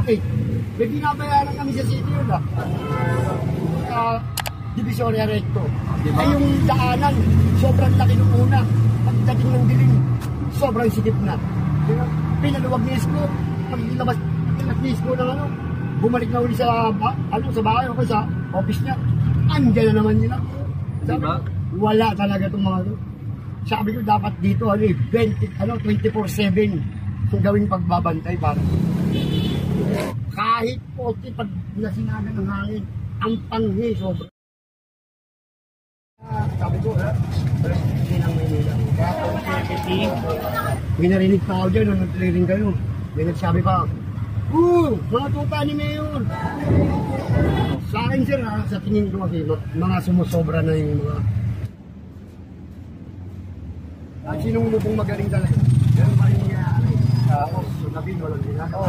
eh. May binabayaran kami sa city yun Divisoria Recto. Diba? Ay yung daanan, sobrang laki nung una. Pagdating ng dilim, sobrang sikip na. Pinaluwag ni Isko. Pag nilabas ni Isko ng bumalik na uli sa bahay o sa office niya. Andiyan na naman nila. Sabi, diba? Wala talaga itong mga sabi ko dapat dito 24/7 kung gawing pagbabantay para kahit po pag nasinagan ng hangin ang panghi sobra. Sabi ko hindi ng Maynila may narinig pa ako dyan nung nag-clearing kayo, may nagsabi pa mga tupa ni Mayor sa akin sir sa tingin ko kasi mga sumusobra na yung mga sinong lubong magaling talaga. Ganun pa rin niya. Labing walang ginagawa.